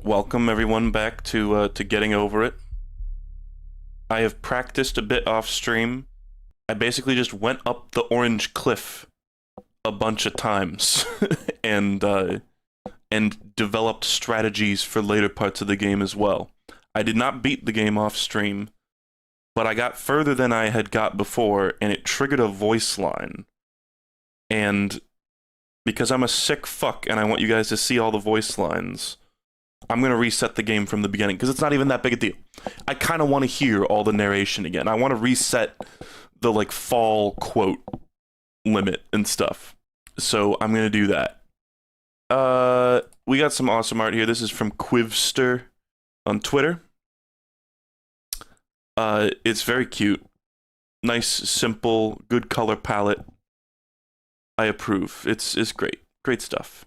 welcome everyone back to Getting Over It. I have practiced a bit off stream. I basically just went up the orange cliff a bunch of times and developed strategies for later parts of the game as well. I did not beat the game off stream, but I got further than I had got before, and it triggered a voice line. And because I'm a sick fuck and I want you guys to see all the voice lines, I'm going to reset the game from the beginning, because it's not even that big a deal. I kind of want to hear all the narration again. I want to reset the, like, fall quote limit and stuff. So I'm going to do that. We got some awesome art here. This is from Quivster on Twitter. It's very cute. Nice, simple, good color palette. I approve. It's great. Great stuff.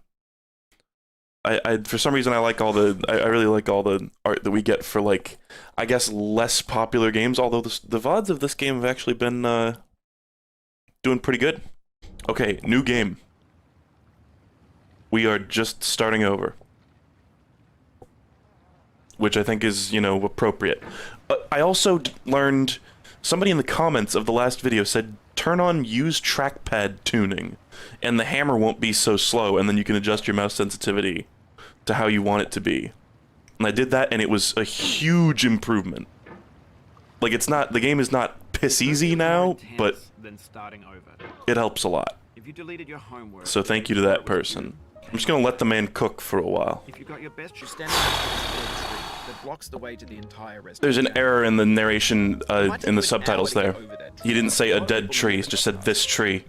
I for some reason I like all the I really like all the art that we get for, like, I guess less popular games, although the VODs of this game have actually been doing pretty good. Okay, new game. We are just starting over, which I think is, you know, appropriate. I also learned, somebody in the comments of the last video said turn on use trackpad tuning and the hammer won't be so slow, and then you can adjust your mouse sensitivity to how you want it to be. And I did that, and it was a huge improvement. Like, it's not, the game is not piss easy now, but it helps a lot. So thank you to that person. I'm just gonna let the man cook for a while. If you got your best, you stand that blocks the way to the entire rest. There's an error in the narration in the subtitles there. He didn't say a dead tree, he just said this tree.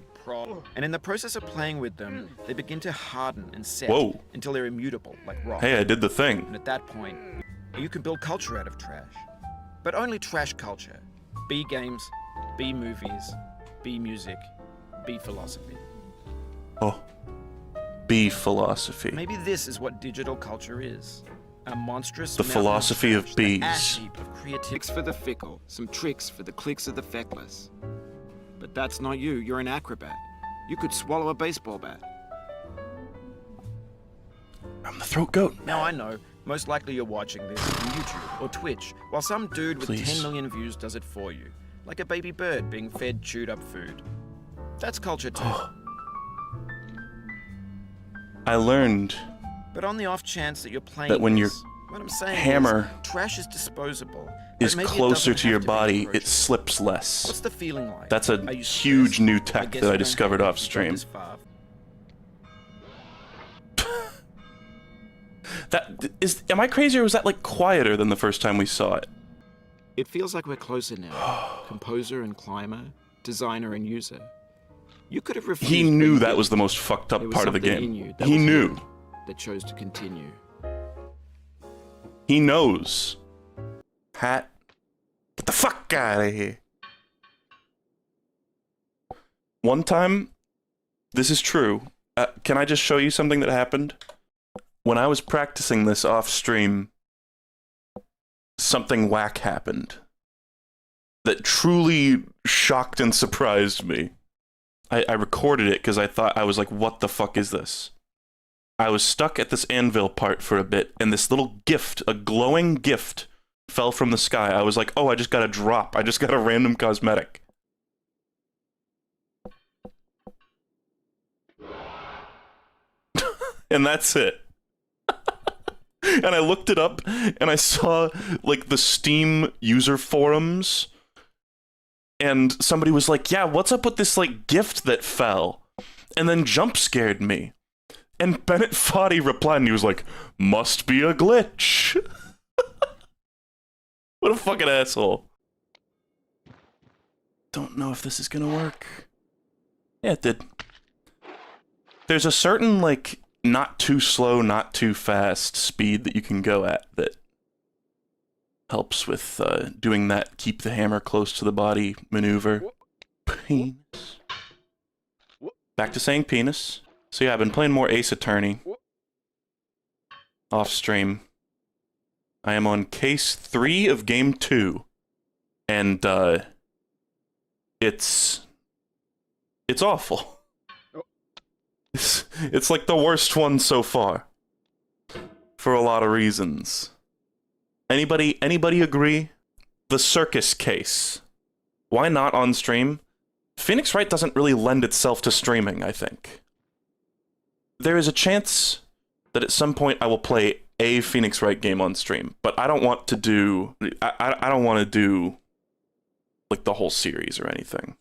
And in the process of playing with them, they begin to harden and set until they're immutable, like rock. Hey, I did the thing. And at that point, you can build culture out of trash. But only trash culture. B games, B movies, B music, B philosophy. Oh. B philosophy. Maybe this is what digital culture is. A monstrous the philosophy of bees. Tricks for the fickle, some tricks for the clicks of the feckless. But that's not you, you're an acrobat. You could swallow a baseball bat. I'm the throat goat. Now I know, most likely you're watching this on YouTube or Twitch, while some dude with 10 million views does it for you. Like a baby bird being fed chewed up food. That's culture too. I learned but on the off chance that you're playing that when your hammer trash is disposable. Is closer to your body, it slips less. What's the feeling like? That's a huge new tech that I discovered off stream. Am I crazy, or was that, like, quieter than the first time we saw it? It feels like we're closer now. Composer and climber, designer and user. You could have refused. He knew that was the most fucked up part of the game. He knew. That chose to continue. He knows. Hat. Get the fuck out of here. One time, this is true. Can I just show you something that happened? When I was practicing this off stream, something whack happened that truly shocked and surprised me. I recorded it because I was like, what the fuck is this? I was stuck at this anvil part for a bit, and this little gift, a glowing gift, fell from the sky. I was like, oh, I just got a drop. I just got a random cosmetic. And that's it. And I looked it up, and I saw, like, the Steam user forums, and somebody was like, yeah, what's up with this, like, gift that fell? And then jump scared me. And Bennet Foddy replied, and he was like, must be a glitch. What a fucking asshole. Don't know if this is gonna work. Yeah, it did. There's a certain, like, not too slow, not too fast speed that you can go at that helps with doing that keep the hammer close to the body maneuver. Penis. Back to saying penis. So yeah, I've been playing more Ace Attorney. Off stream. I am on case 3 of game 2. And, it's awful. It's like the worst one so far. for a lot of reasons. Anybody agree? The circus case. Why not on stream? Phoenix Wright doesn't really lend itself to streaming, I think. There is a chance that at some point I will play a Phoenix Wright game on stream, but I don't want to do... I don't want to do, like, the whole series or anything.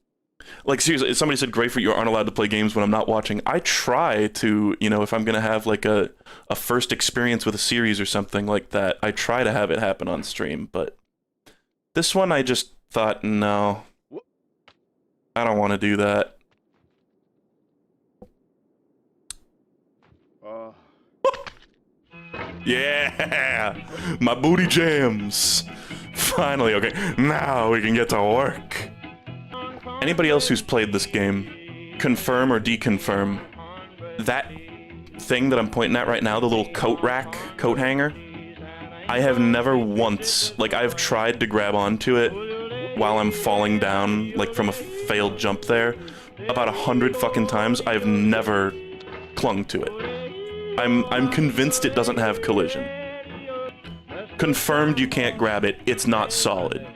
Like, seriously, somebody said, Grayfruit, you aren't allowed to play games when I'm not watching. I try to, you know, if I'm going to have, like, a first experience with a series or something like that, I try to have it happen on stream, but this one I just thought, no, I don't want to do that. Yeah! My booty jams! Finally, okay, now we can get to work. Anybody else who's played this game, confirm or deconfirm, that thing that I'm pointing at right now, the little coat rack, coat hanger, I have never once, like, I've tried to grab onto it while I'm falling down, like, from a failed jump there, about 100 fucking times. I've never clung to it. I'm convinced it doesn't have collision. Confirmed you can't grab it, it's not solid.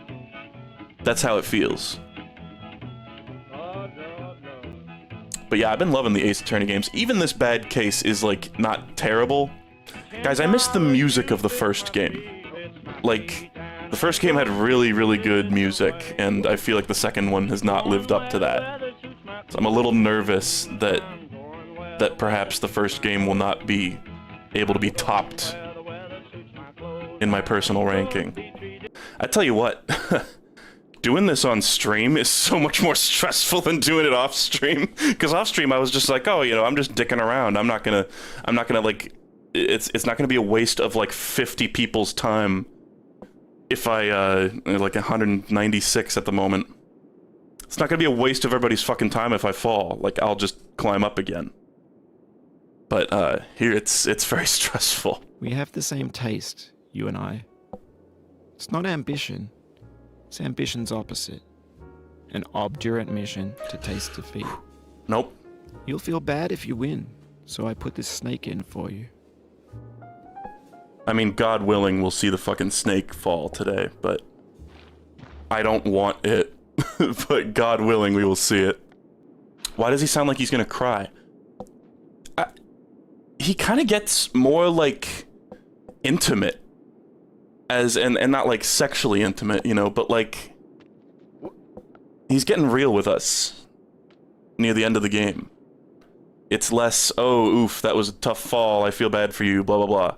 That's how it feels. But yeah, I've been loving the Ace Attorney games. Even this bad case is, like, not terrible. Guys, I miss the music of the first game. Like, the first game had really, really good music, and I feel like the second one has not lived up to that. So I'm a little nervous that perhaps the first game will not be able to be topped in my personal ranking. I tell you what, doing this on stream is so much more stressful than doing it off stream. Because off stream I was just like, oh, you know, I'm just dicking around. I'm not gonna like, it's not gonna be a waste of like 50 people's time if I like 196 at the moment. It's not gonna be a waste of everybody's fucking time if I fall. Like, I'll just climb up again. But here it's very stressful. We have the same taste, you and I. It's not ambition. It's ambition's opposite. An obdurate mission to taste defeat. Nope. You'll feel bad if you win, so I put this snake in for you. I mean, God willing, we'll see the fucking snake fall today, but I don't want it. But God willing, we will see it. Why does he sound like he's gonna cry? He kind of gets more, like, intimate. And not, like, sexually intimate, you know, but, like, he's getting real with us near the end of the game. It's less, oh, oof, that was a tough fall, I feel bad for you, blah, blah, blah.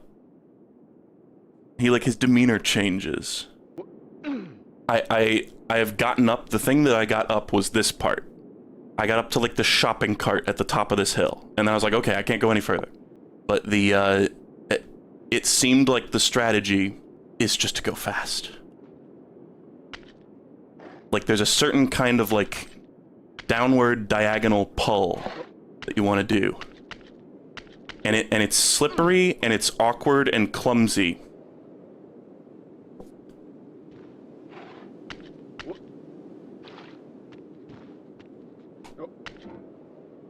He, like, his demeanor changes. I have gotten up, the thing that I got up was this part. I got up to, like, the shopping cart at the top of this hill, and then I was like, okay, I can't go any further. But the, it seemed like the strategy is just to go fast. Like, there's a certain kind of, like, downward diagonal pull that you want to do. And it's slippery, and it's awkward and clumsy.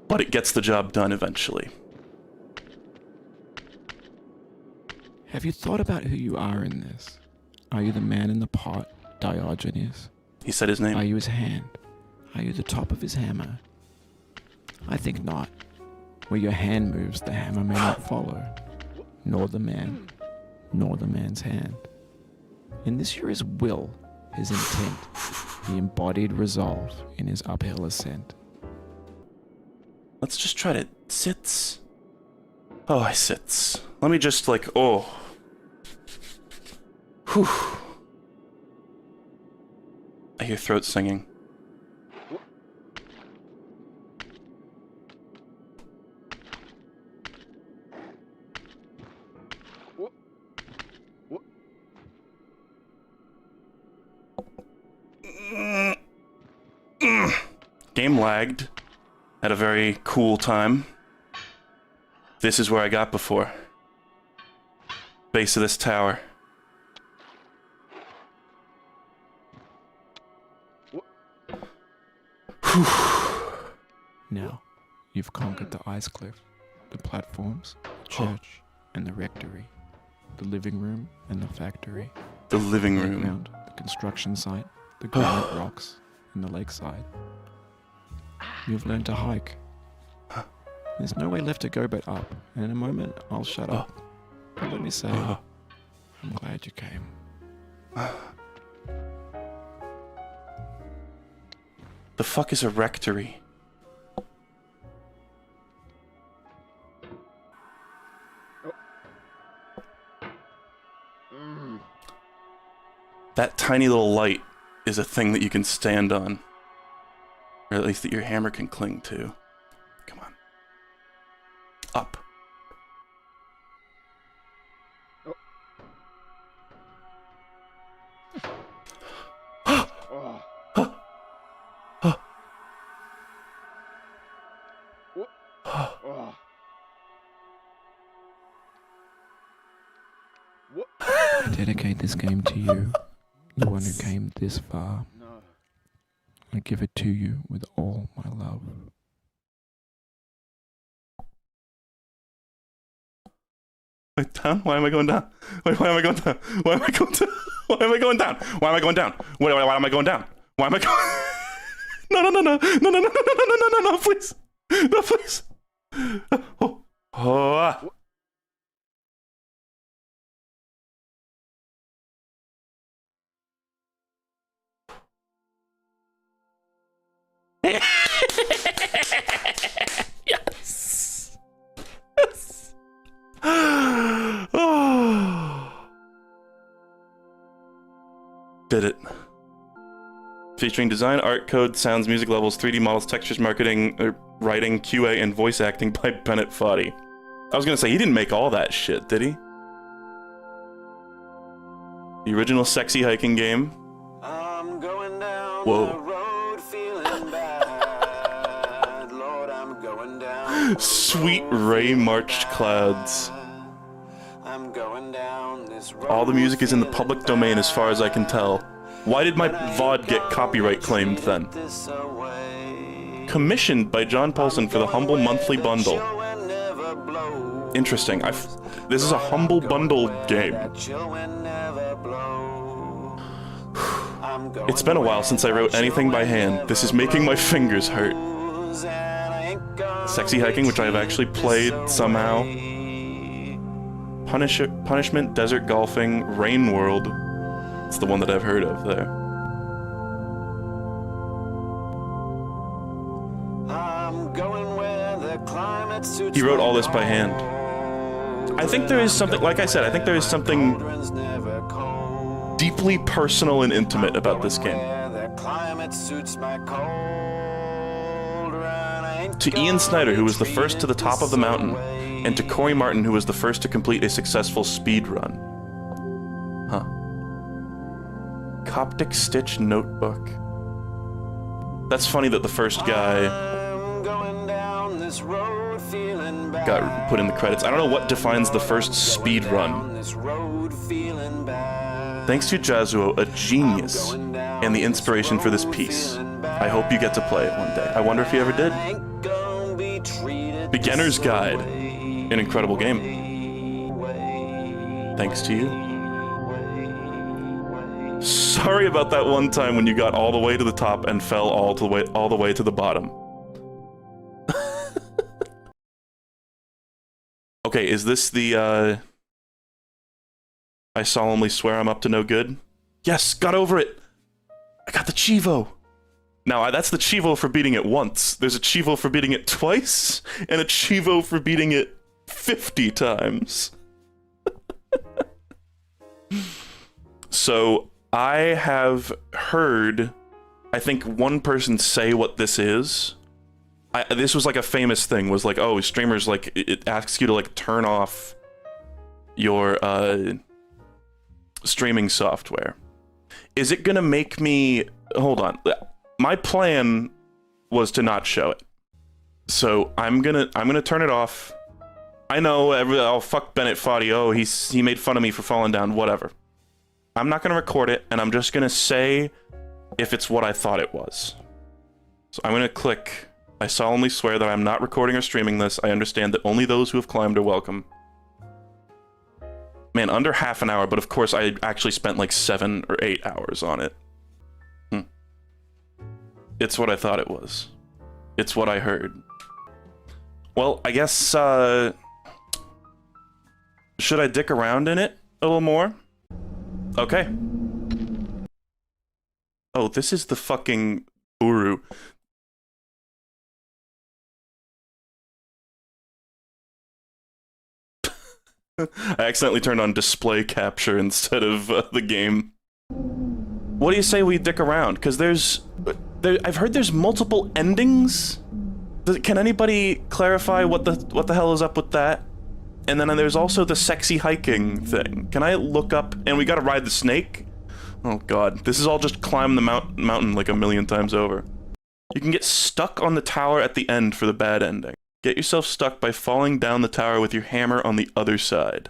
But it gets the job done eventually. Have you thought about who you are in this? Are you the man in the pot, Diogenes? He said his name. Are you his hand? Are you the top of his hammer? I think not. Where your hand moves, the hammer may not follow. Nor the man, nor the man's hand. In this you're his will, his intent, the embodied resolve in his uphill ascent. Let's just try to sit. Oh, I sits. Let me just, like, oh. Whew. I hear throat singing. Game lagged at a very cool time. This is where I got before. Base of this tower. Now, you've conquered the ice cliff, the platforms, the church, and the rectory. the living room and the factory. The living room. Playground, the construction site, the granite rocks, and the lakeside. You've learned to hike. There's no way left to go but up, and in a moment I'll shut up. But let me say, I'm glad you came. The fuck is a rectory? That tiny little light is a thing that you can stand on. Or at least that your hammer can cling to. Come on. Up. I dedicate this game to you, the one who came this far. I give it to you with all my love. Wait, down? Why am I going down? Wait, why am I going down? Why am I going down? Why am I going down? Why am I going down? Why am I going down? Why am I going... No, no, no, no, no, no, no, no, no, no, no, no, no, please. No, please. Oh, oh. Yes. Yes. Oh. Did it. Featuring design, art, code, sounds, music levels, 3D models, textures, marketing, writing, QA, and voice acting by Bennet Foddy. I was gonna say, he didn't make all that shit, did he? The original sexy hiking game. I'm going down Whoa. the road feeling bad. Lord, I'm going down the Sweet road Ray feeling Marched Clouds. bad. I'm going down this road All the music is in the feeling public domain as far as I can tell. Why did my VOD get copyright claimed then? this away. Commissioned by John Paulson for the humble monthly bundle. Chill and never blow. Interesting. This is a humble bundle game. That chill and never blow. I'm going It's been a while since I wrote anything by hand. This is making my fingers hurt. Sexy hiking, which I have actually played somehow. Punishment, desert golfing, rain world. It's the one that I've heard of there. I'm going where the climate suits He wrote my all this by hand. I think there is something, like I said, I think there is something cauldron's never cold. deeply personal and intimate about this game. Where the climate suits my cauldron, I ain't To Ian gonna Snyder, who was the be first to the top of the treated mountain, this way. and to Corey Martin, who was the first to complete a successful speed run. Huh. Coptic Stitch Notebook. That's funny that the first guy I'm going down this road feeling bad. got put in the credits. I don't know what defines the first speed run. Down this road feeling bad. Thanks to Jazuo, a genius, and the inspiration for this piece. I hope you get to play it one day. I wonder if you ever did. I ain't gonna be treated Beginner's this Guide. way. An incredible game. Thanks to you. Sorry about that one time when you got all the way to the top and fell all the way to the bottom. Okay, is this the I solemnly swear I'm up to no good? Yes, got over it. I got the Chivo. Now, that's the Chivo for beating it once. There's a Chivo for beating it twice, and a Chivo for beating it 50 times. So, I have heard, I think, one person say what this is. This was like a famous thing, was like, oh, streamers, like, it asks you to, like, turn off your, streaming software. Is it gonna make me... Hold on. My plan was to not show it. So, I'm gonna turn it off. I know, oh, fuck Bennet Foddy, oh, he made fun of me for falling down, whatever. I'm not gonna record it, and I'm just gonna say if it's what I thought it was. So I'm gonna click, I solemnly swear that I'm not recording or streaming this. I understand that only those who have climbed are welcome. Man, under half an hour, but of course I actually spent like 7 or 8 hours on it. It's what I thought it was. It's what I heard. Well, I guess, should I dick around in it a little more? Okay. Oh, this is the fucking Uru. I accidentally turned on display capture instead of the game. What do you say we dick around? Because I've heard there's multiple endings. Can anybody clarify what the hell is up with that? And then there's also the sexy hiking thing. Can I look up? And we gotta ride the snake? Oh god, this is all just climb the mountain like a million times over. You can get stuck on the tower at the end for the bad ending. Get yourself stuck by falling down the tower with your hammer on the other side.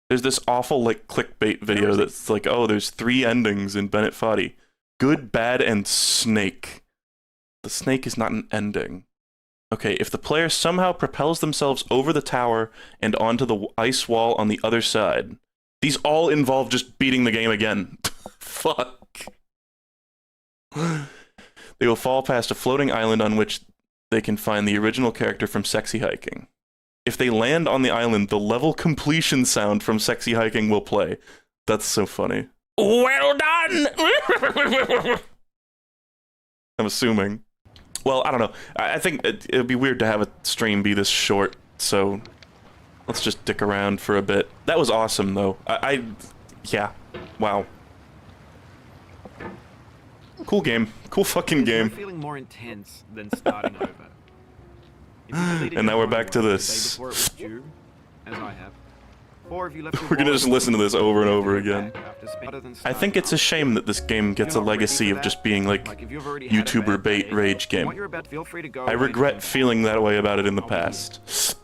There's this awful, like, clickbait video that's like, oh, there's 3 endings in Bennet Foddy. Good, bad, and snake. The snake is not an ending. Okay, if the player somehow propels themselves over the tower and onto the ice wall on the other side, these all involve just beating the game again. Fuck. They will fall past a floating island on which they can find the original character from Sexy Hiking. If they land on the island, the level completion sound from Sexy Hiking will play. That's so funny. Well done! I'm assuming. Well, I don't know. I think it'd be weird to have a stream be this short, so let's just dick around for a bit. That was awesome, though. Yeah. Wow. Cool game. Cool fucking game. Feeling more intense than starting over. And now we're back to this. As I have. Or if you left We're gonna just listen to this over and over again. I think it's a shame that this game gets a legacy of just being like YouTuber bait rage game. I regret feeling that way about it in the past.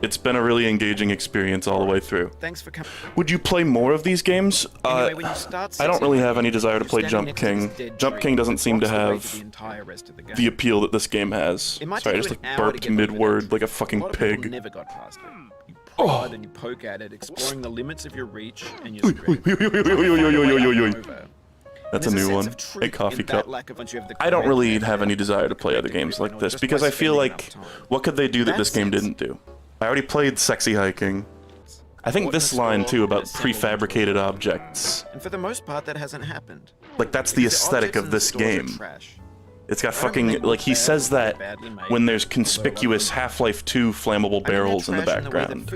It's been a really engaging experience all the way through. Thanks for coming. Would you play more of these games? Anyway, when you start I don't really have any desire to play Jump King. Jump King doesn't seem to have the appeal that this game has. Sorry, I just like burped mid-word like a fucking pig. Never got past it. You prod and you poke at it, exploring the limits of your reach and your strength. That's a new one. A coffee cup. I don't really have any desire to play other games like this because I feel like, what could they do that this game didn't do? I already played Sexy Hiking. I think this line too about prefabricated objects. And for the most part that hasn't happened. Like that's the aesthetic of this game. It's got fucking, like he says that when there's conspicuous Half-Life 2 flammable barrels in the background.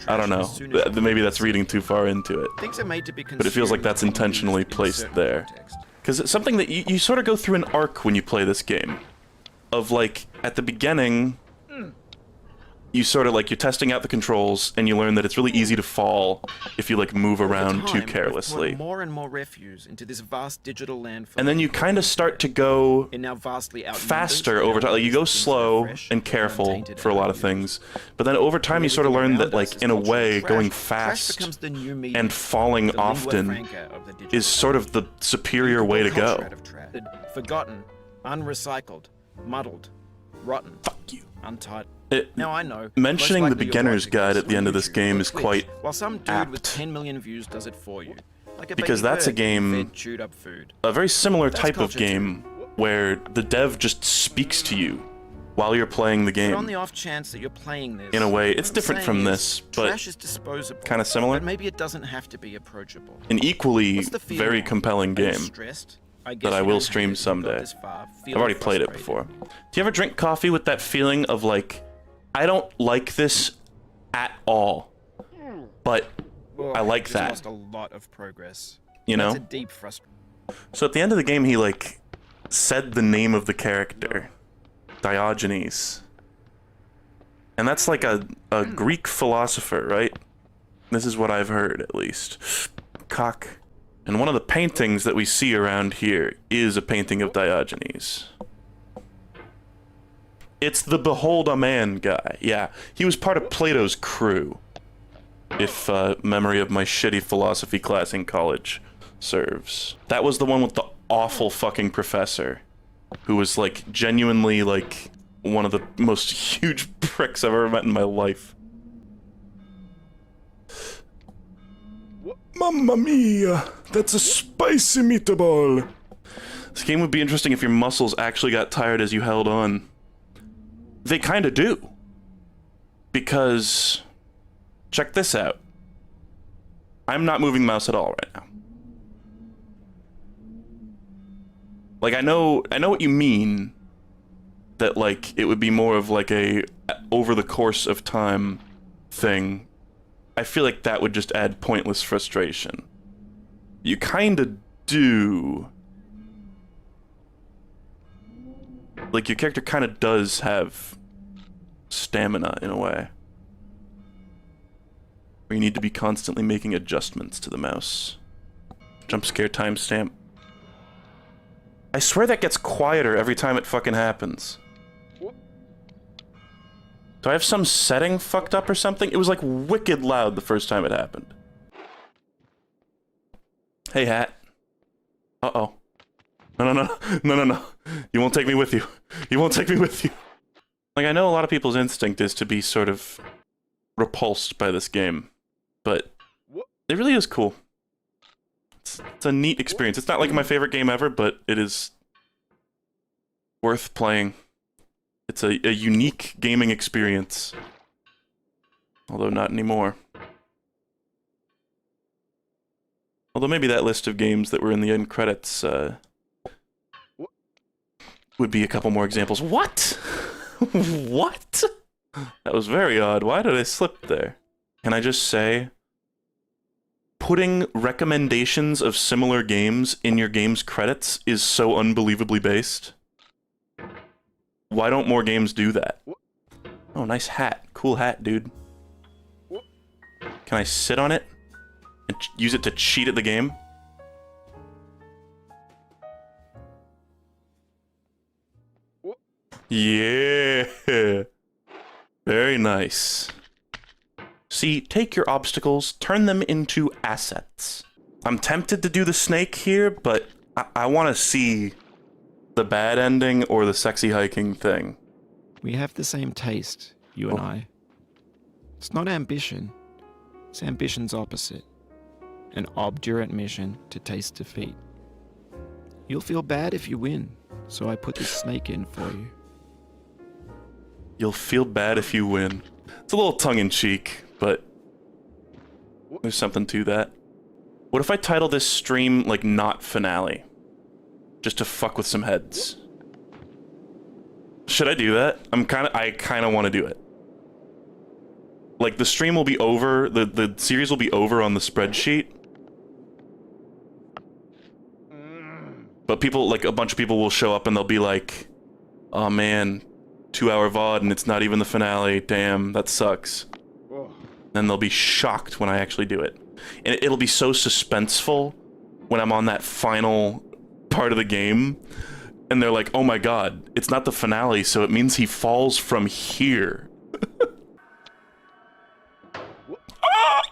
I don't know, maybe that's reading too far into it. But it feels like that's intentionally placed there. Because it's something that you sort of go through an arc when you play this game. Of like, at the beginning, you sort of like, you're testing out the controls, and you learn that it's really easy to fall if you like move around too carelessly. More and more refuse into this vast digital landfill. And then you kind of start to go faster over time. Like you go slow and careful for a lot of things, but then over time you sort of learn that like in a way going fast and falling often is sort of the superior way to go. Forgotten, unrecycled, muddled, rotten. Fuck you. Untied. Now I know. Mentioning the beginner's guide at the end of this game is quite while some dude with 10 million views does it for you. Like because that's a game, a very similar type of game where the dev just speaks to you while you're playing the game. On the off chance that you're playing this, in a way, it's different from this, but kind of similar. But maybe it doesn't have to be approachable. An equally very compelling game that I will stream someday. I've already played it before. Do you ever drink coffee with that feeling of like, I don't like this at all, but I like that. Lost a lot of progress. You know? That's a deep frustration. So at the end of the game, he like said the name of the character, Diogenes, and that's like a Greek philosopher, right? This is what I've heard, at least. Cock. And one of the paintings that we see around here is a painting of Diogenes. It's the Behold a Man guy. Yeah, he was part of Plato's crew. If memory of my shitty philosophy class in college serves. That was the one with the awful fucking professor. Who was like genuinely like one of the most huge pricks I've ever met in my life. Mamma mia! That's a spicy meatball! This game would be interesting if your muscles actually got tired as you held on. They kinda do. Because... check this out. I'm not moving the mouse at all right now. Like, I know what you mean. That, like, it would be more of, like, a over the course of time thing. I feel like that would just add pointless frustration. You kinda do. Like, your character kinda does have stamina, in a way. Where you need to be constantly making adjustments to the mouse. Jump scare timestamp. I swear that gets quieter every time it fucking happens. Do I have some setting fucked up or something? It was like wicked loud the first time it happened. Hey, hat. Uh-oh. No. You won't take me with you. You won't take me with you. Like, I know a lot of people's instinct is to be sort of repulsed by this game, but it really is cool. It's a neat experience. It's not like my favorite game ever, but it is worth playing. It's a unique gaming experience. Although not anymore. Although maybe that list of games that were in the end credits would be a couple more examples. What? What? That was very odd. Why did I slip there? Can I just say, putting recommendations of similar games in your game's credits is so unbelievably based. Why don't more games do that? Oh, nice hat. Cool hat, dude. Can I sit on it and use it to cheat at the game? Yeah. Very nice. See, take your obstacles, turn them into assets. I'm tempted to do the snake here, but I want to see the bad ending or the sexy hiking thing. We have the same taste, you and I. It's not ambition. It's ambition's opposite. An obdurate mission to taste defeat. You'll feel bad if you win, so I put this snake in for you. You'll feel bad if you win. It's a little tongue-in-cheek, but there's something to that. What if I title this stream, like, not finale? Just to fuck with some heads. Should I do that? I kinda wanna do it. Like, the stream will be over, the series will be over on the spreadsheet. But people, like, a bunch of people will show up and they'll be like, oh man, 2-hour VOD and it's not even the finale, damn, that sucks. Then they'll be shocked when I actually do it. And it'll be so suspenseful when I'm on that final part of the game. And they're like, oh my god, it's not the finale, so it means he falls from here. Ah!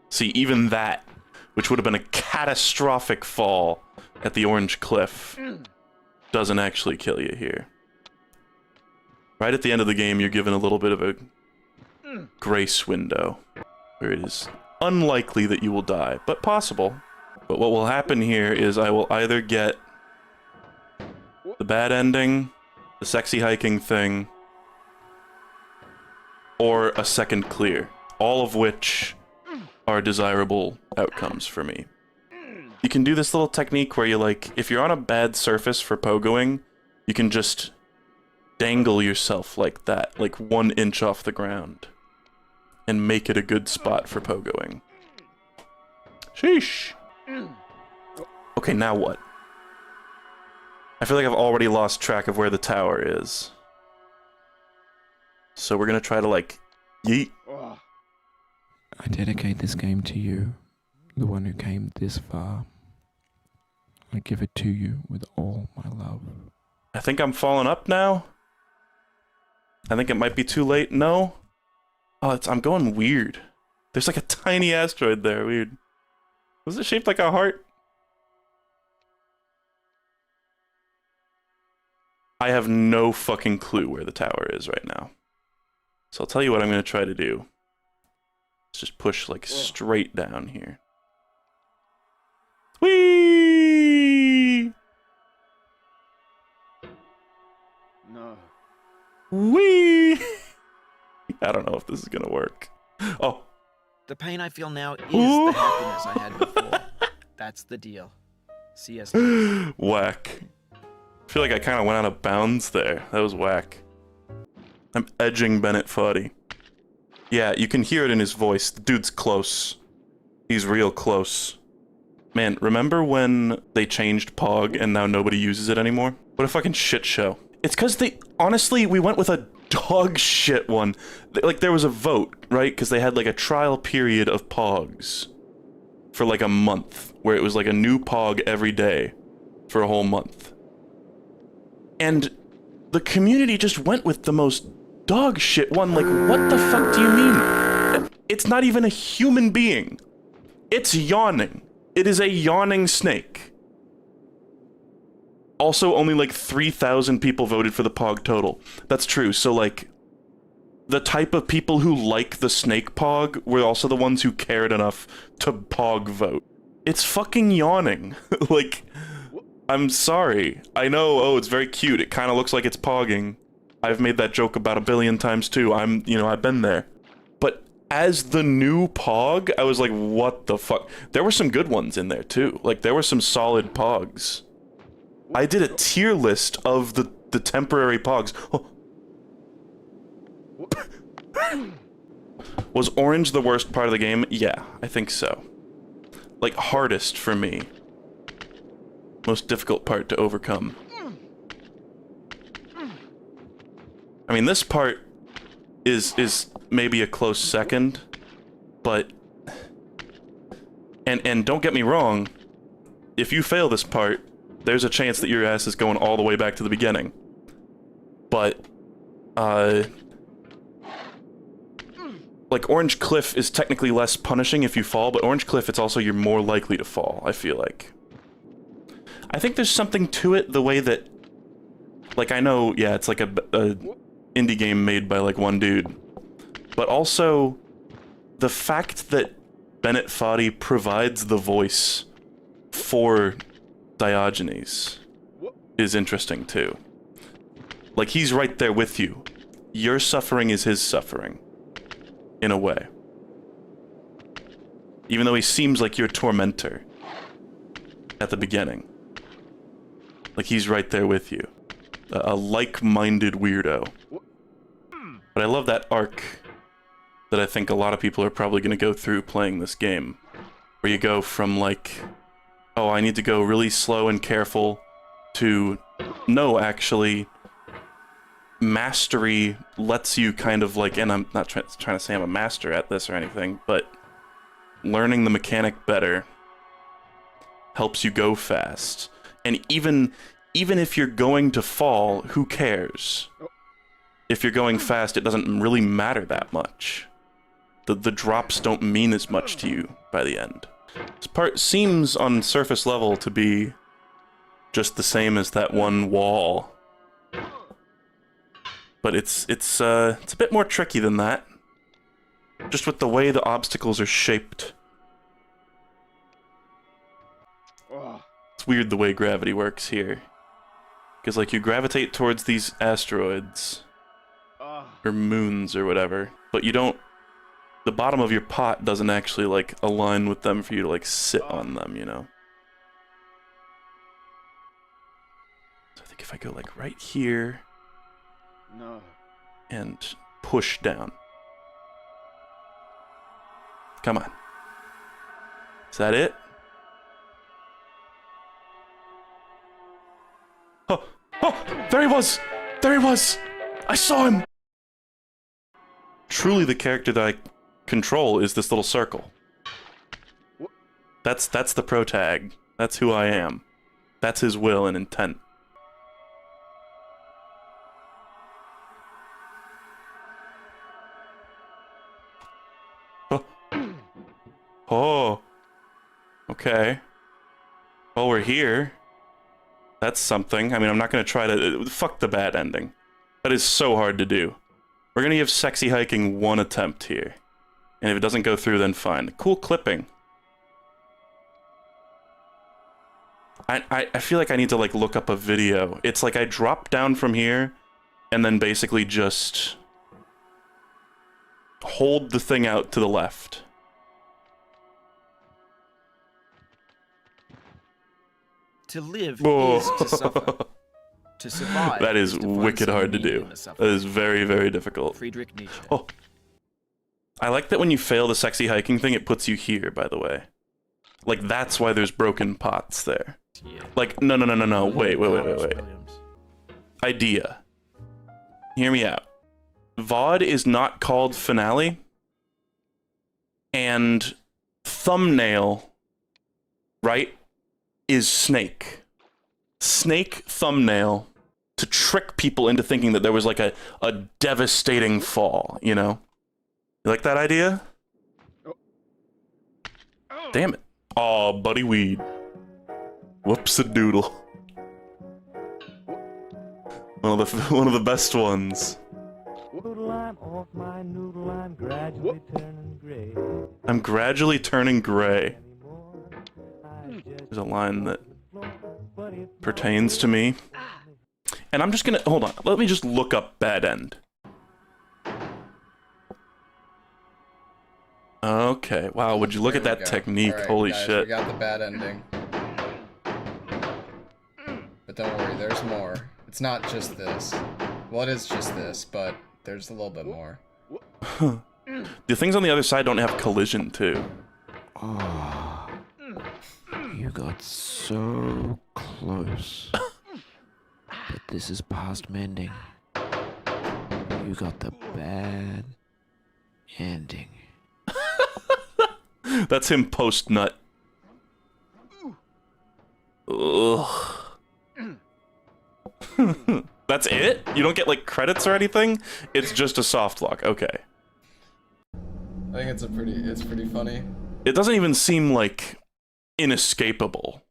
See, even that, which would have been a catastrophic fall at the Orange Cliff, doesn't actually kill you here. Right at the end of the game, you're given a little bit of a grace window, where it is unlikely that you will die, but possible. But what will happen here is I will either get the bad ending, the sexy hiking thing, or a second clear, all of which are desirable outcomes for me. You can do this little technique where you, like, if you're on a bad surface for pogoing, you can just dangle yourself like that, like 1 inch off the ground, and make it a good spot for pogoing. Sheesh. Okay, now what? I feel like I've already lost track of where the tower is. So we're gonna try to, like, yeet. I dedicate this game to you, the one who came this far. I give it to you with all my love. I think I'm falling up now. I think it might be too late. No? Oh, I'm going weird. There's like a tiny asteroid there. Weird. Was it shaped like a heart? I have no fucking clue where the tower is right now. So I'll tell you what I'm going to try to do. Let's just push like straight down here. Whee! No. Whee! I don't know if this is gonna work. Oh. The pain I feel now is the happiness I had before. That's the deal. CS. Whack. I feel like I kind of went out of bounds there. That was whack. I'm edging Bennet Foddy. Yeah, you can hear it in his voice. The dude's close. He's real close. Man, remember when they changed Pog and now nobody uses it anymore? What a fucking shit show. It's because honestly, we went with a dog shit one. Like, there was a vote, right? Because they had like a trial period of Pogs for like a month, where it was like a new Pog every day for a whole month. And the community just went with the most dog shit one. Like, what the fuck do you mean? It's not even a human being. It's yawning. It is a yawning snake. Also, only like 3,000 people voted for the Pog total. That's true. So, like, the type of people who like the snake Pog were also the ones who cared enough to Pog vote. It's fucking yawning. Like, I'm sorry. I know, oh, it's very cute. It kind of looks like it's pogging. I've made that joke about 1 billion times too. I've been there. But as the new Pog, I was like, what the fuck? There were some good ones in there too. Like, there were some solid Pogs. I did a tier list of the temporary Pogs. Oh. Was orange the worst part of the game? Yeah, I think so. Like, hardest for me. Most difficult part to overcome. I mean, this part is maybe a close second, but... And don't get me wrong, if you fail this part, there's a chance that your ass is going all the way back to the beginning. But, like, Orange Cliff is technically less punishing if you fall, but Orange Cliff, it's also you're more likely to fall, I feel like. I think there's something to it, the way that... Like, I know, yeah, it's like a indie game made by, like, one dude. But also, the fact that Bennet Foddy provides the voice for Diogenes is interesting, too. Like, he's right there with you. Your suffering is his suffering. In a way. Even though he seems like your tormentor at the beginning. Like, he's right there with you. A like-minded weirdo. But I love that arc that I think a lot of people are probably going to go through playing this game. Where you go from, like, oh, I need to go really slow and careful, to, no, actually, mastery lets you kind of, like, and I'm not trying to say I'm a master at this or anything, but learning the mechanic better helps you go fast. And even if you're going to fall, who cares? If you're going fast, it doesn't really matter that much. The drops don't mean as much to you by the end. This part seems on surface level to be just the same as that one wall. But it's a bit more tricky than that. Just with the way the obstacles are shaped. It's weird the way gravity works here. Because, like, you gravitate towards these asteroids. Or moons or whatever. But you don't... The bottom of your pot doesn't actually, like, align with them for you to, like, sit on them, you know? So I think if I go, like, right here... No. And push down. Come on. Is that it? Oh, oh, there he was! There he was! I saw him! Truly the character that I control is this little circle. That's the protag. That's who I am. That's his will and intent. Oh. Oh. Okay. Well, we're here. That's something. I mean, I'm not going to try to... Fuck the bad ending. That is so hard to do. We're going to give sexy hiking one attempt here. And if it doesn't go through, then fine. Cool clipping. I feel like I need to like look up a video. It's like I drop down from here and then basically just hold the thing out to the left. To live Whoa. is to suffer. To survive. That is to find wicked some hard to meaning do. in the suffering. That is very, very difficult. Friedrich Nietzsche. Oh. I like that when you fail the sexy hiking thing, it puts you here, by the way. Like, that's why there's broken pots there. Yeah. Like, no. Wait. Williams. Idea. Hear me out. VOD is not called finale. And thumbnail, right, is snake. Snake thumbnail to trick people into thinking that there was like a devastating fall, you know? You like that idea? Damn it. Aw, buddy weed. Whoops-a-doodle. One of the best ones. I'm gradually turning gray. There's a line that pertains to me. And I'm just gonna, hold on, let me just look up bad end. Okay, wow, would you look at that technique? Alright, Holy guys, shit. We got the bad ending. But don't worry, there's more. It's not just this. Well, it is just this, but there's a little bit more. The things on the other side don't have collision, too. Oh, you got so close. But this is past mending. You got the bad ending. That's him post-nut. Ugh. That's it? You don't get, like, credits or anything? It's just a soft lock. Okay. I think it's pretty funny. It doesn't even seem, like, inescapable.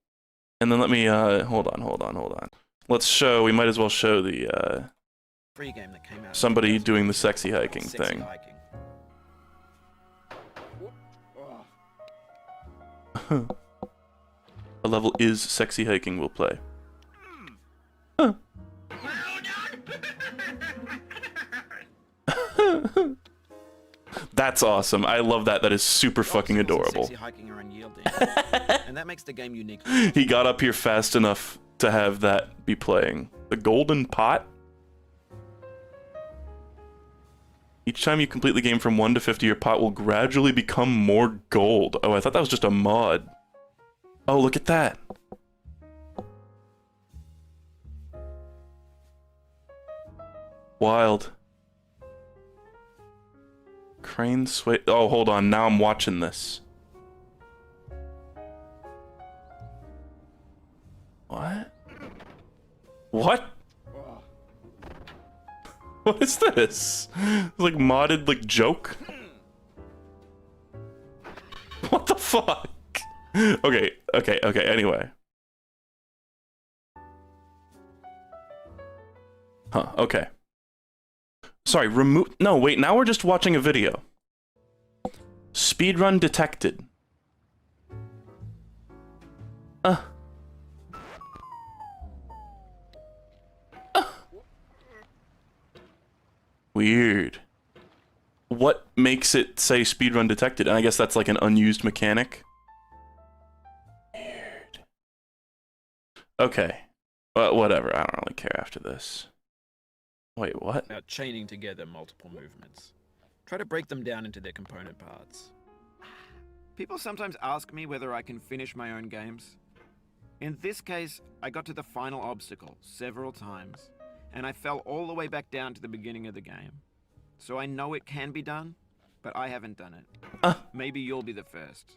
And then let me, hold on. Let's show, we might as well show the, Free game that came out. somebody doing the sexy hiking Sexy thing. hiking. A level is sexy hiking will play. That's awesome. I love that. That is super fucking adorable. Sexy hiking are unyielding, and that makes the game unique. He got up here fast enough to have that be playing. The golden pot? Each time you complete the game from 1 to 50, your pot will gradually become more gold. Oh, I thought that was just a mod. Oh, look at that. Wild. Crane sway. Oh, hold on. Now I'm watching this. What? What? What is this? It's like modded like joke? What the fuck? Okay, anyway. Huh, okay. Sorry, remove. No, wait, now we're just watching a video. Speedrun detected. Weird. What makes it say speedrun detected? And I guess that's like an unused mechanic. Weird. Okay. But whatever, I don't really care after this. Wait, what? About chaining together multiple movements. Try to break them down into their component parts. People sometimes ask me whether I can finish my own games. In this case, I got to the final obstacle several times, and I fell all the way back down to the beginning of the game. So I know it can be done, but I haven't done it. Maybe you'll be the first.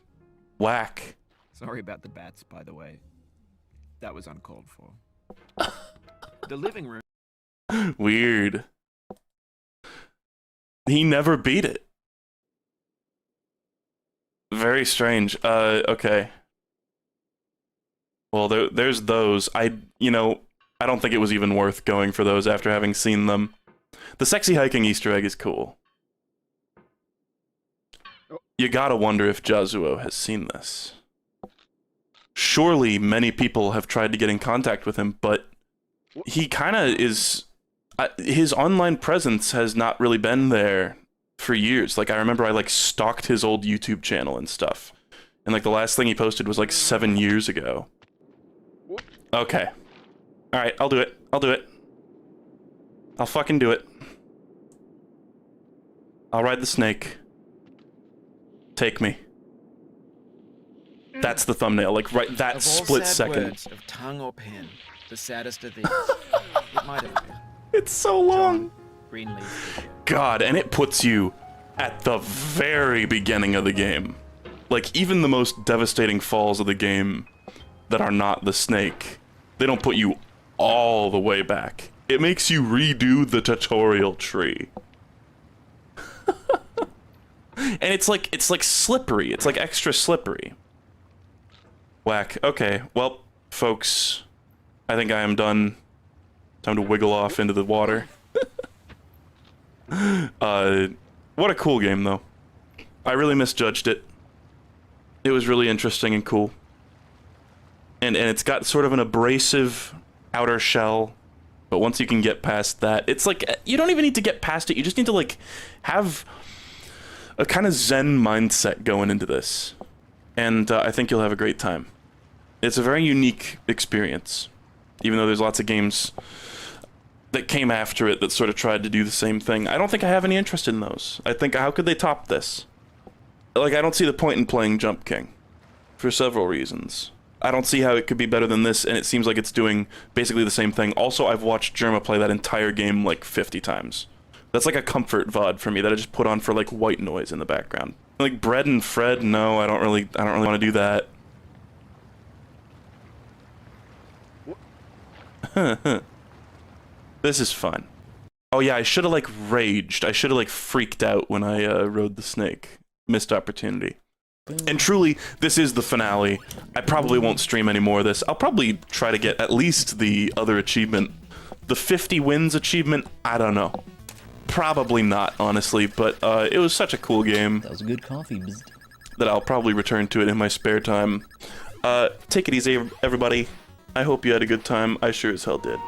Whack. Sorry about the bats, by the way. That was uncalled for. The living room. Weird. He never beat it. Very strange. Okay. Well, there's those. I don't think it was even worth going for those after having seen them. The sexy hiking Easter egg is cool. you gotta wonder if Jazuo has seen this. Surely many people have tried to get in contact with him, but he kind of is... his online presence has not really been there for years. Like, I remember I, like, stalked his old YouTube channel and stuff. And, like, the last thing he posted was, like, 7 years ago. Okay. Alright, I'll do it. I'll do it. I'll fucking do it. I'll ride the snake. Take me. That's the thumbnail, like, right, that Of all split sad second. words of tongue or pen, the saddest of these. It might have been. It's so long. Greenleaf. God, and it puts you at the very beginning of the game. Like, even the most devastating falls of the game that are not the snake, they don't put you all the way back. It makes you redo the tutorial tree. And it's like slippery. It's like extra slippery. Whack. Okay, well, folks, I think I am done. Time to wiggle off into the water. What a cool game, though. I really misjudged it. It was really interesting and cool. And it's got sort of an abrasive outer shell, but once you can get past that, it's like, you don't even need to get past it, you just need to, like, have a kind of zen mindset going into this. And I think you'll have a great time. It's a very unique experience, even though there's lots of games that came after it that sort of tried to do the same thing. I don't think I have any interest in those. I think, how could they top this? Like, I don't see the point in playing Jump King, for several reasons. I don't see how it could be better than this, and it seems like it's doing basically the same thing. Also, I've watched Jerma play that entire game like 50 times. That's like a comfort VOD for me that I just put on for like white noise in the background. Like Bread and Fred, no, I don't really want to do that. This is fun. Oh yeah, I should have like raged. I should have like freaked out when I rode the snake. Missed opportunity. And truly, this is the finale. I probably won't stream any more of this. I'll probably try to get at least the other achievement. The 50 wins achievement, I don't know. Probably not, honestly, but it was such a cool game. That was a good coffee. That I'll probably return to it in my spare time. Take it easy, everybody. I hope you had a good time. I sure as hell did.